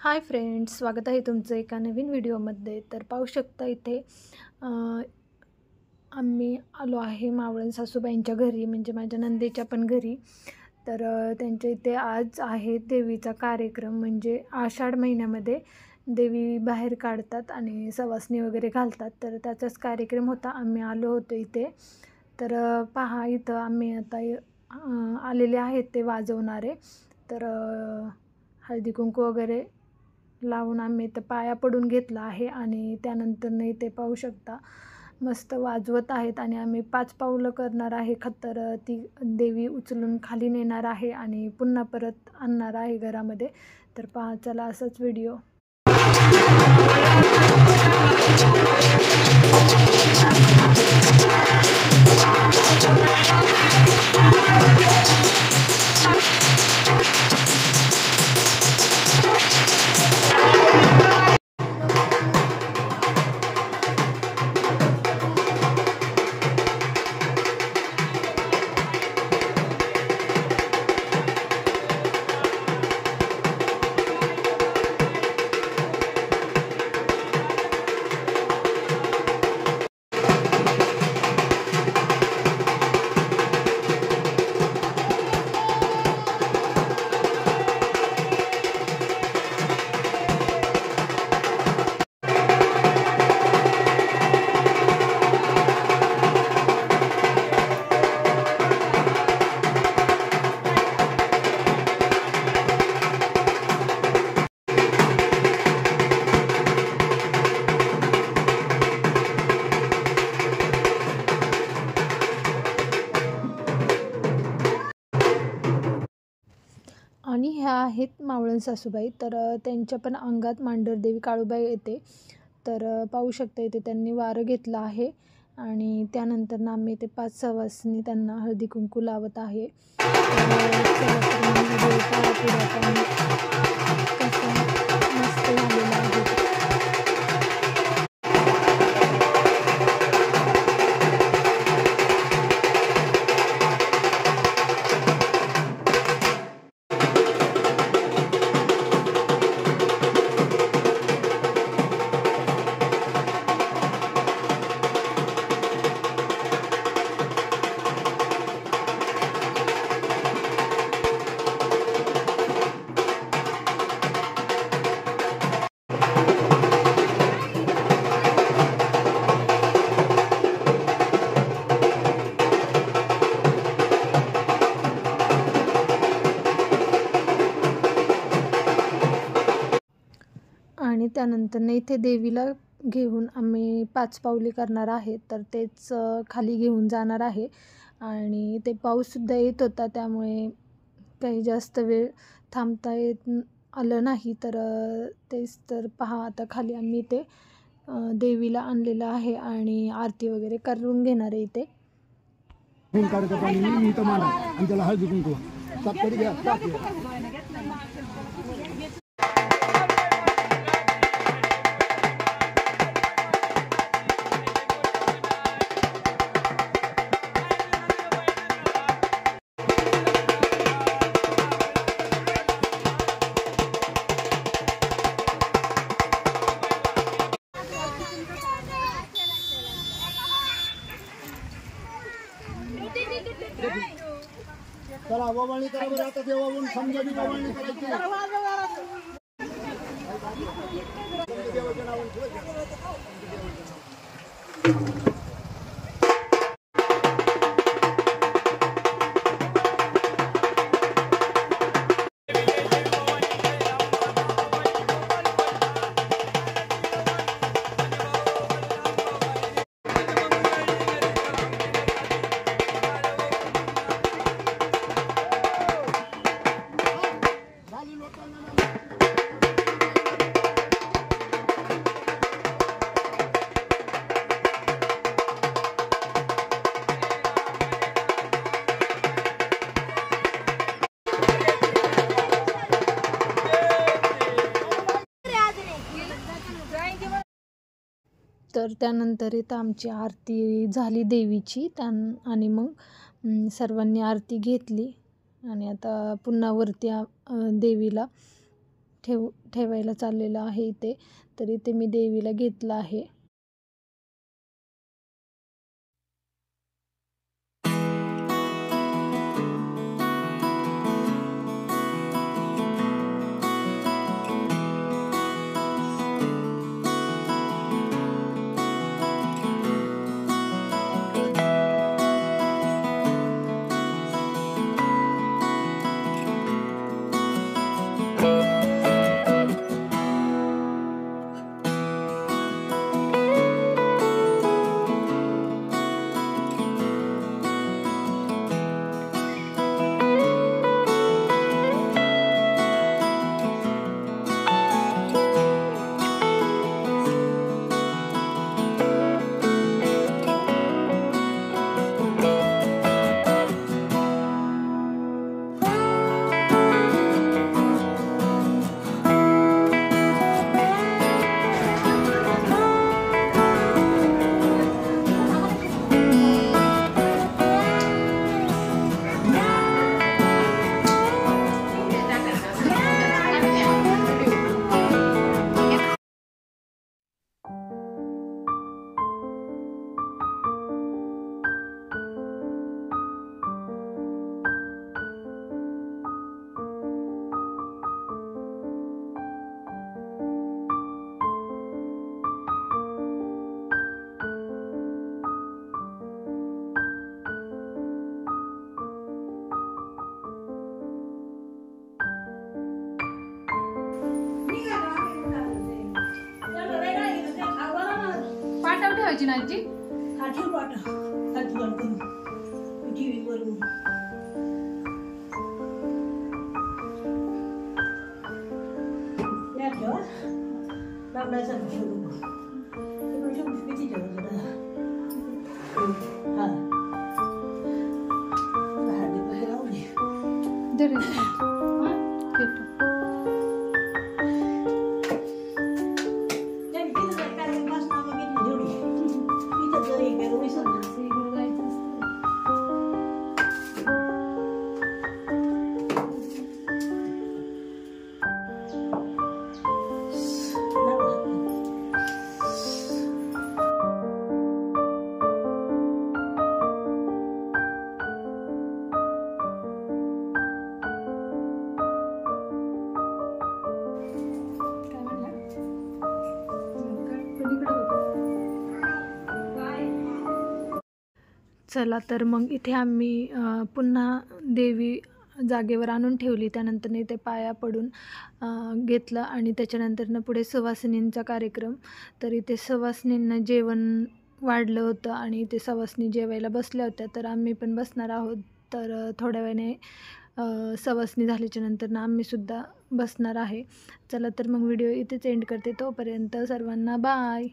Hi friends, स्वागत आहे तुमचं एका नवीन व्हिडिओमध्ये. तर पाहू शकता इथे अ, आम्ही आलो आहे मावळण सासूबाईंच्या घरी, म्हणजे माझ्या नंदेच्या पण घरी. तर त्यांच्या इथे आज आहे देवीचा कार्यक्रम. म्हणजे आषाढ महिन्यामध्ये देवी बाहेर काढतात आणि सवासणी वगैरे घालतात, तर त्याचाच कार्यक्रम होता. आम्ही आलो होतो इथे. तर पहा इथं आम्ही आता आलेले आहेत ते वाजवणारे. तर हळदी कुंकू वगैरे लावून आम्ही इथं पाया पडून घेतला आहे आणि त्यानंतरनं इथे पाहू शकता मस्त वाजवत आहेत आणि आम्ही 5 पावलं करणार आहे. तर ती देवी उचलून खाली नेणार आहे आणि पुन्हा परत आणणार आहे घरामध्ये. तर पहा, चला असाच व्हिडिओ. आणि ह्या आहेत मावळण सासूबाई. तर त्यांच्या पण अंगात मांढरदेवी काळूबाई येते. तर पाहू शकता इथे त्यांनी वारं घेतलं आहे आणि त्यानंतर आम्ही ते 5 सवासणी त्यांना हळदी कुंकू लावत आहे. तर चला तर मग व्हिडिओ पहा पुढे कसं मस्त झालेलं आहे ते. आणि त्यानंतर इथे देवीला घेऊन आम्ही 5 पावली करणार आहे. तर तेच खाली घेऊन जाणार आहे आणि ते पाऊससुद्धा येत होता, त्यामुळे काही जास्त वेळ थांबता आलं नाही. तर तेच तर पहा, आता खाली आम्ही ते देवीला आणलेलं आहे आणि आरती वगैरे करून घेणार आहे इथे. मी इथं मांडा आणि त्याला हळदी कुंकू सापकडी घ्या. चला ओवाळणी करा बरं. आता देवावरून समजा मी ओवाळणी करायची. देवाच्या नावाने तर त्यानंतर इथं आमची आरती झाली देवीची. आणि मग सर्वांनी आरती घेतली आणि आता पुन्हा वरती देवीला ठेवायला चाललेलं आहे इथे. तर इथे मी देवीला घेतलं आहे. पाटावर ठेवायची ना आजी. दे रे. घेतो. चला तर मग इथे आम्ही पुन्हा देवी जागेवर आणून ठेवली. त्यानंतर इथे पाया पडून घेतलं आणि त्याच्यानंतरनं पुढे सवासणींचा कार्यक्रम. तर इथे सवासणींना जेवण वाढलं होतं आणि इथे सवासणी जेवायला बसल्या होत्या. तर आम्ही पण बसणार आहोत. तर थोड्या वेळाने सवासणी झाल्याच्या नंतर आम्हीसुद्धा बसणार आहे. चला तर मग व्हिडिओ इथेच एंड करते. तोपर्यंत सर्वांना बाय.